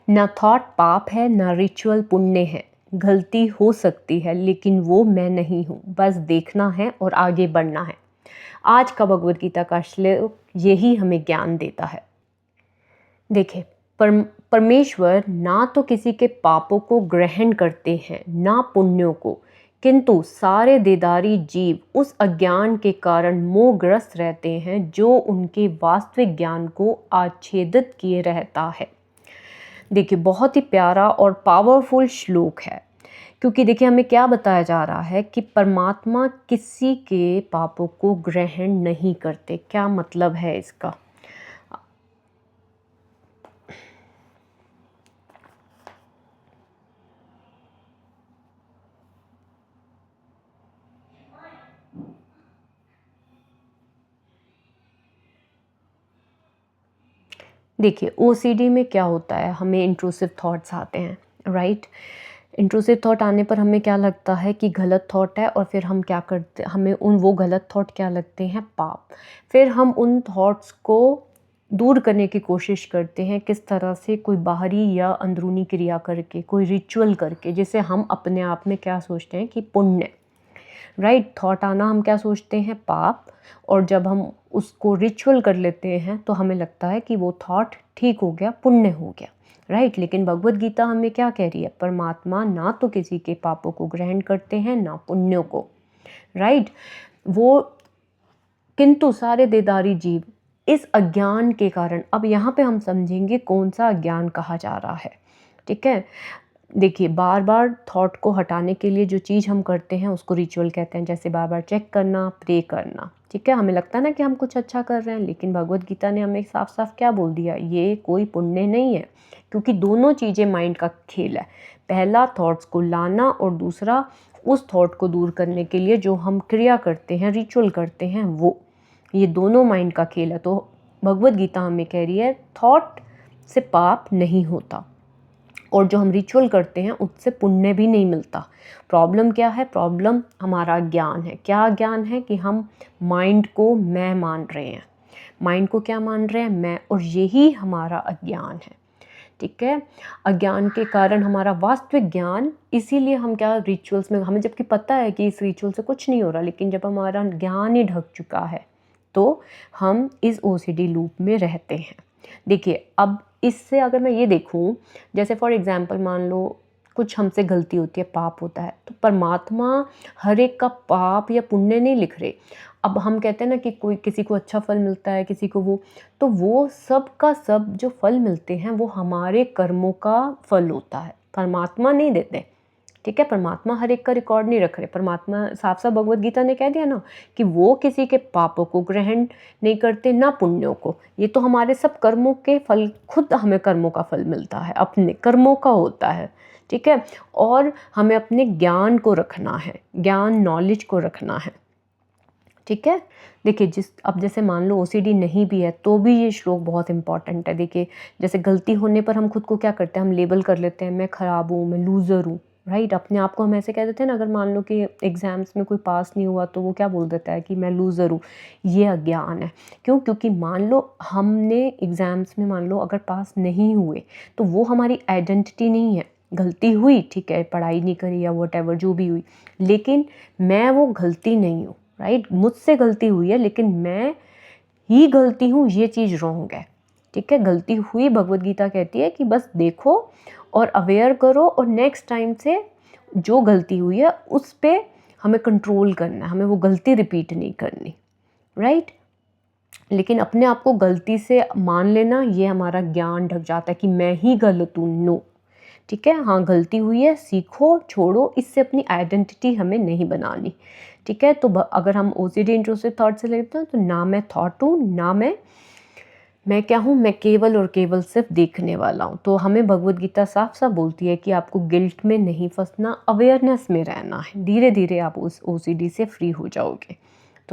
ना थॉट पाप है, ना रिचुअल पुण्य है। गलती हो सकती है लेकिन वो मैं नहीं हूँ, बस देखना है और आगे बढ़ना है। आज का भगवद गीता का श्लोक यही हमें ज्ञान देता है। देखिए, परमेश्वर ना तो किसी के पापों को ग्रहण करते हैं ना पुण्यों को, किंतु सारे देदारी जीव उस अज्ञान के कारण मोहग्रस्त रहते हैं जो उनके वास्तविक ज्ञान को आच्छेदित किए रहता है। देखिए, बहुत ही प्यारा और पावरफुल श्लोक है, क्योंकि देखिए हमें क्या बताया जा रहा है कि परमात्मा किसी के पापों को ग्रहण नहीं करते। क्या मतलब है इसका? देखिए, ओसीडी में क्या होता है, हमें इंट्रूसिव थॉट्स आते हैं, राइट। इंट्रूसिव थॉट आने पर हमें क्या लगता है कि गलत थॉट है, और फिर हम क्या करते, हमें वो गलत थॉट क्या लगते हैं, पाप। फिर हम उन थॉट्स को दूर करने की कोशिश करते हैं, किस तरह से, कोई बाहरी या अंदरूनी क्रिया करके, कोई रिचुअल करके, जिसे हम अपने आप में क्या सोचते हैं कि पुण्य, राइट। थॉट आना हम क्या सोचते हैं, पाप, और जब हम उसको रिचुअल कर लेते हैं तो हमें लगता है कि वो थॉट ठीक हो गया, पुण्य हो गया, राइट। लेकिन भगवद गीता हमें क्या कह रही है, परमात्मा ना तो किसी के पापों को ग्रहण करते हैं ना पुण्यों को, राइट। वो किंतु सारे देदारी जीव इस अज्ञान के कारण, अब यहाँ पे हम समझेंगे कौन सा अज्ञान कहा जा रहा है, ठीक है। देखिए, बार बार थॉट को हटाने के लिए जो चीज़ हम करते हैं उसको रिचुअल कहते हैं, जैसे बार बार चेक करना, प्रे करना, ठीक है। हमें लगता है ना कि हम कुछ अच्छा कर रहे हैं, लेकिन भगवद गीता ने हमें साफ साफ क्या बोल दिया, ये कोई पुण्य नहीं है, क्योंकि दोनों चीज़ें माइंड का खेल है। पहला थॉट्स को लाना, और दूसरा उस थॉट को दूर करने के लिए जो हम क्रिया करते हैं, रिचुअल करते हैं, वो, ये दोनों माइंड का खेल है। तो भगवद गीता हमें कह रही है थॉट से पाप नहीं होता, और जो हम रिचुअल करते हैं उससे पुण्य भी नहीं मिलता। प्रॉब्लम क्या है, प्रॉब्लम हमारा ज्ञान है। क्या ज्ञान है कि हम माइंड को मैं मान रहे हैं, माइंड को क्या मान रहे हैं, मैं, और यही हमारा अज्ञान है, ठीक है। अज्ञान के कारण हमारा वास्तविक ज्ञान, इसीलिए हम क्या रिचुअल्स में, हमें जबकि पता है कि इस रिचुअल से कुछ नहीं हो रहा, लेकिन जब हमारा ज्ञान ही ढक चुका है तो हम इस ओसीडी लूप में रहते हैं। देखिए, अब इससे अगर मैं ये देखूं, जैसे फॉर एग्जांपल मान लो कुछ हमसे गलती होती है, पाप होता है, तो परमात्मा हर एक का पाप या पुण्य नहीं लिख रहे। अब हम कहते हैं ना कि कोई, किसी को अच्छा फल मिलता है, किसी को वो, तो वो सब का सब जो फल मिलते हैं वो हमारे कर्मों का फल होता है, परमात्मा नहीं देते, ठीक है। परमात्मा हर एक का रिकॉर्ड नहीं रख रहे। परमात्मा साफ साफ भगवद गीता ने कह दिया ना कि वो किसी के पापों को ग्रहण नहीं करते ना पुण्यों को। ये तो हमारे सब कर्मों के फल, खुद हमें कर्मों का फल मिलता है, अपने कर्मों का होता है, ठीक है। और हमें अपने ज्ञान को रखना है, ज्ञान नॉलेज को रखना है, ठीक है। देखिए, अब जैसे मान लो ओसीडी नहीं भी है तो भी ये श्लोक बहुत इंपॉर्टेंट है। देखिए, जैसे गलती होने पर हम खुद को क्या करते हैं, हम लेबल कर लेते हैं, मैं ख़राब हूँ, मैं लूज़र हूँ, राइट। अपने आप को हम ऐसे कह देते हैं ना, अगर मान लो कि एग्ज़ाम्स में कोई पास नहीं हुआ तो वो क्या बोल देता है कि मैं लूज़र हूँ। ये अज्ञान है। क्यों? क्योंकि मान लो हमने एग्ज़ाम्स में, मान लो अगर पास नहीं हुए, तो वो हमारी आइडेंटिटी नहीं है। गलती हुई, ठीक है, पढ़ाई नहीं करी या वॉटएवर जो भी हुई, लेकिन मैं वो गलती नहीं हूँ, राइट। मुझसे गलती हुई है लेकिन मैं ही गलती हूँ, ये चीज़ रॉन्ग है, ठीक है। गलती हुई, भगवद गीता कहती है कि बस देखो और अवेयर करो, और नेक्स्ट टाइम से जो गलती हुई है उस पर हमें कंट्रोल करना है, हमें वो गलती रिपीट नहीं करनी, राइट। लेकिन अपने आप को गलती से मान लेना, ये हमारा ज्ञान ढक जाता है कि मैं ही गलत हूँ, नो, ठीक है। हाँ, गलती हुई है, सीखो, छोड़ो, इससे अपनी आइडेंटिटी हमें नहीं बनानी, ठीक है। तो अगर हम ओसीडी इंट्रूसिव थॉट से लेते हैं तो ना मैं थॉट हूँ, ना मैं क्या हूँ, मैं केवल और केवल सिर्फ देखने वाला हूँ। तो हमें भगवद गीता साफ साफ बोलती है कि आपको गिल्ट में नहीं फंसना, अवेयरनेस में रहना है, धीरे धीरे आप उस ओसीडी से फ्री हो जाओगे।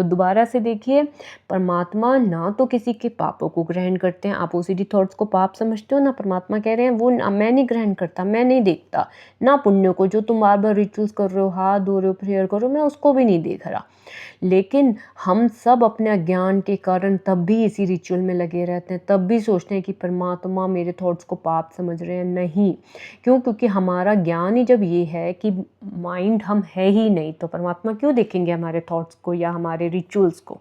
तो दोबारा से देखिए, परमात्मा ना तो किसी के पापों को ग्रहण करते हैं, आप ओसीडी थॉट्स को पाप समझते हो ना, परमात्मा कह रहे हैं वो मैं नहीं ग्रहण करता, मैं नहीं देखता, ना पुण्य को जो तुम बार बार रिचुअल्स कर रहे हो, हाथ धो रहे हो, प्रेयर करो, मैं उसको भी नहीं देख रहा। लेकिन हम सब अपने अज्ञान के कारण तब भी इसी रिचुअल में लगे रहते हैं, तब भी सोचते हैं कि परमात्मा मेरे थॉट्स को पाप समझ रहे हैं। नहीं, क्यों? क्योंकि हमारा ज्ञान ही जब ये है कि माइंड हम है ही नहीं, तो परमात्मा क्यों देखेंगे हमारे थॉट्स को या हमारे रिचुअल्स को?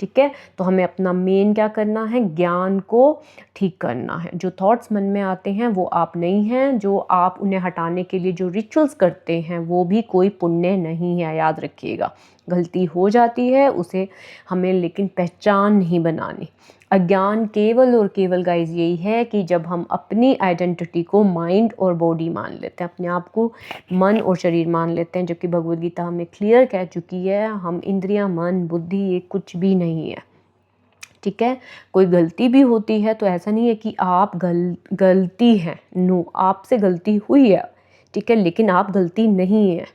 ठीक है, तो हमें अपना मेन क्या करना है, ज्ञान को ठीक करना है। जो थॉट्स मन में आते हैं वो आप नहीं हैं, जो आप उन्हें हटाने के लिए जो रिचुअल्स करते हैं वो भी कोई पुण्य नहीं है, याद रखिएगा। गलती हो जाती है, उसे हमें लेकिन पहचान नहीं बनानी। अज्ञान केवल और केवल गाइस यही है कि जब हम अपनी आइडेंटिटी को माइंड और बॉडी मान लेते हैं, अपने आप को मन और शरीर मान लेते हैं, जबकि भगवद गीता हमें क्लियर कह चुकी है हम इंद्रियां, मन, बुद्धि ये कुछ भी नहीं है। ठीक है, कोई गलती भी होती है तो ऐसा नहीं है कि आप गलती है, नो, आपसे गलती हुई है, ठीक है, लेकिन आप गलती नहीं है।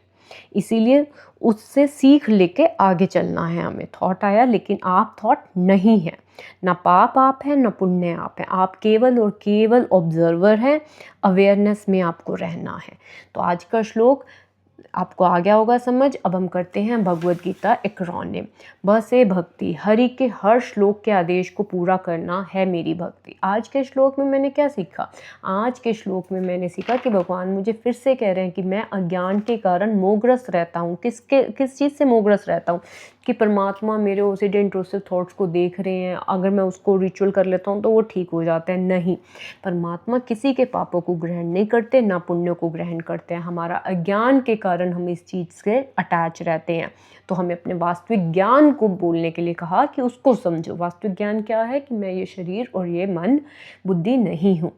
इसीलिए उससे सीख लेके आगे चलना है हमें। थॉट आया लेकिन आप थॉट नहीं है, ना पाप आप है ना पुण्य आप है, आप केवल और केवल ऑब्जर्वर हैं। अवेयरनेस में आपको रहना है। तो आज का श्लोक आपको आ गया होगा समझ। अब हम करते हैं भगवद गीता एक्रोनिम। ब से भक्ति, हरि के हर श्लोक के आदेश को पूरा करना है मेरी भक्ति। आज के श्लोक में मैंने क्या सीखा? आज के श्लोक में मैंने सीखा कि भगवान मुझे फिर से कह रहे हैं कि मैं अज्ञान के कारण मोहग्रस्त रहता हूँ। किस चीज़ से मोहग्रस्त रहता हूँ? कि परमात्मा मेरे ओसीडी इंट्रूसिव थॉट्स को देख रहे हैं, अगर मैं उसको रिचुअल कर लेता हूँ तो वो ठीक हो जाता है। नहीं, परमात्मा किसी के पापों को ग्रहण नहीं करते, ना पुण्य को ग्रहण करते हैं। हमारा अज्ञान के कारण हम इस चीज़ से अटैच रहते हैं। तो हमें अपने वास्तविक ज्ञान को बोलने के लिए कहा कि उसको समझो। वास्तविक ज्ञान क्या है? कि मैं ये शरीर और ये मन बुद्धि नहीं हूँ।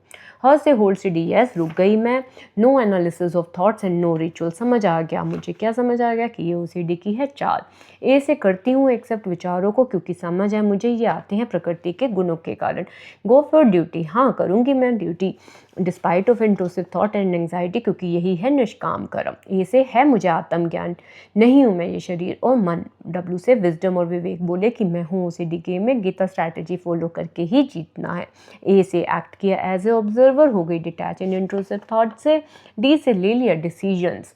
ह से होल से डी, यस, रुक गई मैं। No analysis of thoughts and no ritual, समझ आ गया मुझे। क्या समझ आ गया? कि ये ओसीडी की है चाल। ए से करती हूँ एक्सेप्ट विचारों को, क्योंकि समझ है मुझे ये आते हैं प्रकृति के गुणों के कारण। गो फॉर ड्यूटी, हाँ करूँगी मैं duty, despite of intrusive thought and anxiety, क्योंकि यही है निष्काम कर्म। ए से है मुझे आत्मज्ञान, नहीं हूँ मैं ये शरीर और मन। डब्ल्यू से विजडम और विवेक, बोले कि मैं हूँ ओसीडी गेम में, गीता स्ट्रैटेजी फॉलो करके ही जीतना है। ए से एक्ट किया एज ए ऑब्जर्वर, हो गई डिटैच इन इंट्रूसिव थॉट से। डी से ले लिया डिसीजंस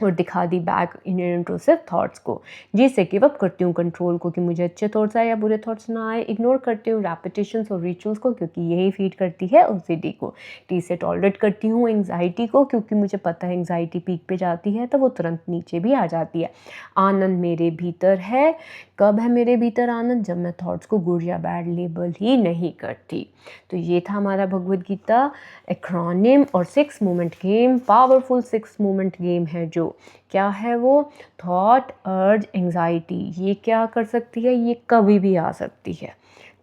और दिखा दी बैक इन इंट्रूसिव थॉट्स को। जी से गिव अप करती हूँ कंट्रोल को, कि मुझे अच्छे थॉट्स आए या बुरे थॉट्स ना आए। इग्नोर करती हूँ रेपिटेशंस और रिचुअल्स को, क्योंकि यही फीड करती है ओसीडी को। टी से टॉलरेट करती हूँ एंग्जाइटी को, क्योंकि मुझे पता है एंग्जाइटी पीक पे जाती है तो वो तुरंत नीचे भी आ जाती है। आनंद मेरे भीतर है, कब है मेरे भीतर आनंद? जब मैं थॉट्स को गुड या बैड लेबल ही नहीं करती। तो ये था हमारा भगवद गीता एक्रोनिम और 6 movement game. Powerful 6 movement game है जो क्या है वो? थॉट, अर्ज, एंग्जाइटी। ये क्या कर सकती है? ये कभी भी आ सकती है,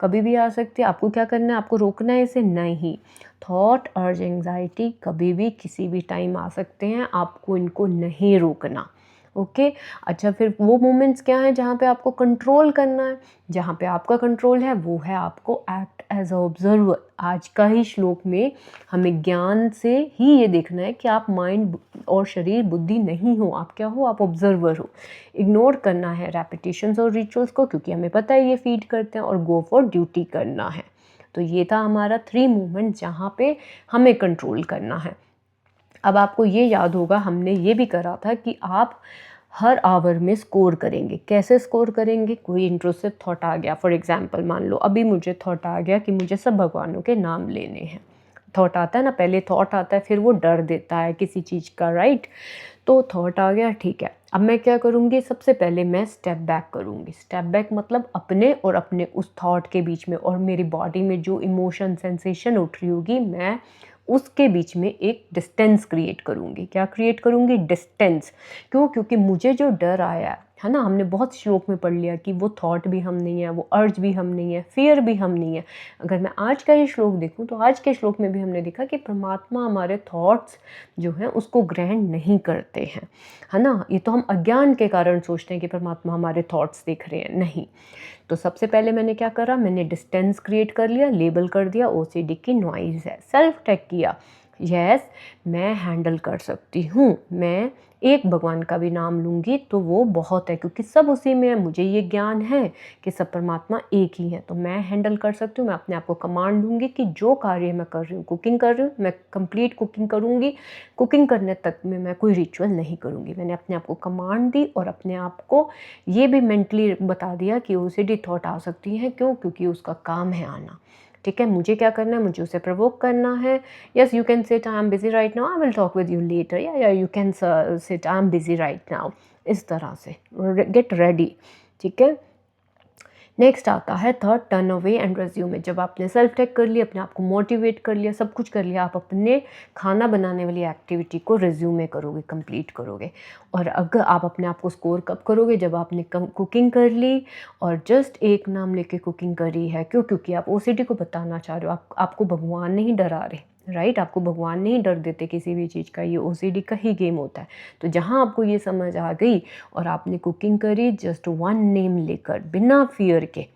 कभी भी आ सकती है। आपको क्या करना है? आपको रोकना है इसे? नहीं। थॉट, अर्ज, एंग्जाइटी कभी भी किसी भी टाइम आ सकते हैं, आपको इनको नहीं रोकना। ओके, अच्छा, फिर वो मोमेंट्स क्या हैं जहाँ पे आपको कंट्रोल करना है? जहाँ पे आपका कंट्रोल है वो है आपको एक्ट एज अ ऑब्जर्वर। आज का ही श्लोक में हमें ज्ञान से ही ये देखना है कि आप माइंड और शरीर बुद्धि नहीं हो, आप क्या हो? आप ऑब्जर्वर हो। इग्नोर करना है रेपिटेशंस और रिचुअल्स को, क्योंकि हमें पता है ये फीड करते हैं, और गो फॉर ड्यूटी करना है। तो ये था हमारा 3 मूवमेंट जहाँ पे हमें कंट्रोल करना है। अब आपको ये याद होगा हमने ये भी करा था कि आप हर आवर में स्कोर करेंगे। कैसे स्कोर करेंगे? कोई इंट्रूसिव थॉट आ गया, फॉर एग्जांपल मान लो अभी मुझे थॉट आ गया कि मुझे सब भगवानों के नाम लेने हैं। थॉट आता है ना, पहले थॉट आता है, फिर वो डर देता है किसी चीज़ का, राइट? तो थॉट आ गया, ठीक है, अब मैं क्या करूँगी? सबसे पहले मैं स्टेप बैक करूँगी। स्टेप बैक मतलब अपने और अपने उस थॉट के बीच में, और मेरी बॉडी में जो इमोशन सेंसेशन उठ रही होगी, मैं उसके बीच में एक डिस्टेंस क्रिएट करूँगी। क्या क्रिएट करूँगी? डिस्टेंस। क्यों? क्योंकि मुझे जो डर आया है ना, हमने बहुत श्लोक में पढ़ लिया कि वो थॉट भी हम नहीं है, वो अर्ज भी हम नहीं है, फियर भी हम नहीं है। अगर मैं आज का ये श्लोक देखूं तो आज के श्लोक में भी हमने देखा कि परमात्मा हमारे थॉट्स जो हैं उसको ग्रहण नहीं करते हैं, है ना। ये तो हम अज्ञान के कारण सोचते हैं कि परमात्मा हमारे थॉट्स देख रहे हैं, नहीं। तो सबसे पहले मैंने क्या करा? मैंने डिस्टेंस क्रिएट कर लिया, लेबल कर दिया ओसीडी की नॉइज़ है, सेल्फ टेक किया। यस, मैं हैंडल कर सकती हूँ, मैं एक भगवान का भी नाम लूँगी तो वो बहुत है, क्योंकि सब उसी में है। मुझे ये ज्ञान है कि सब परमात्मा एक ही है, तो मैं हैंडल कर सकती हूँ। मैं अपने आप को कमांड दूँगी कि जो कार्य मैं कर रही हूँ, कुकिंग कर रही हूँ, मैं कंप्लीट कुकिंग करूँगी। कुकिंग करने तक में मैं कोई रिचुअल नहीं करूँगी। मैंने अपने आप को कमांड दी और अपने आप को ये भी मेंटली बता दिया कि ओसीडी थॉट आ सकती है। क्यों? क्योंकि उसका काम है आना। ठीक है, मुझे क्या करना है, मुझे उसे प्रोवोक करना है। Yes, you can say I am busy right now, I will talk with you later, या you can say I am busy right now. इस तरह से गेट रेडी। ठीक है, नेक्स्ट आता है third, turn away and resume. जब आपने सेल्फ टेक कर लिया, अपने आप को मोटिवेट कर लिया, सब कुछ कर लिया, आप अपने खाना बनाने वाली एक्टिविटी को रेज्यूमे करोगे, कंप्लीट करोगे। और अगर आप अपने आप को स्कोर कब करोगे, जब आपने कुकिंग कर ली और जस्ट एक नाम लेके कुकिंग करी है। क्यों? क्योंकि आप ओसीडी को बताना चाह रहे हो, आपको भगवान नहीं डरा रहे, राइट? आपको भगवान नहीं डर देते किसी भी चीज़ का, ये ओसीडी का ही गेम होता है। तो जहाँ आपको ये समझ आ गई और आपने कुकिंग करी जस्ट वन नेम लेकर, बिना फियर के,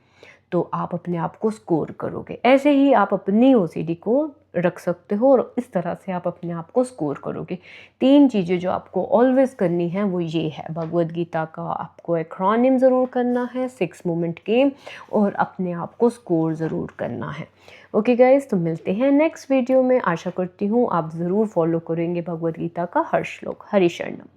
तो आप अपने आप को स्कोर करोगे। ऐसे ही आप अपनी ओसीडी को रख सकते हो और इस तरह से आप अपने आप को स्कोर करोगे। 3 चीज़ें जो आपको ऑलवेज करनी है वो ये है, भगवद गीता का आपको एक्रोनिम ज़रूर करना है, 6 मोमेंट गेम, और अपने आप को स्कोर ज़रूर करना है। ओके गाइज, तो मिलते हैं नेक्स्ट वीडियो में। आशा करती हूँ आप ज़रूर फॉलो करेंगे भगवद गीता का हर श्लोक। हरि शरणम।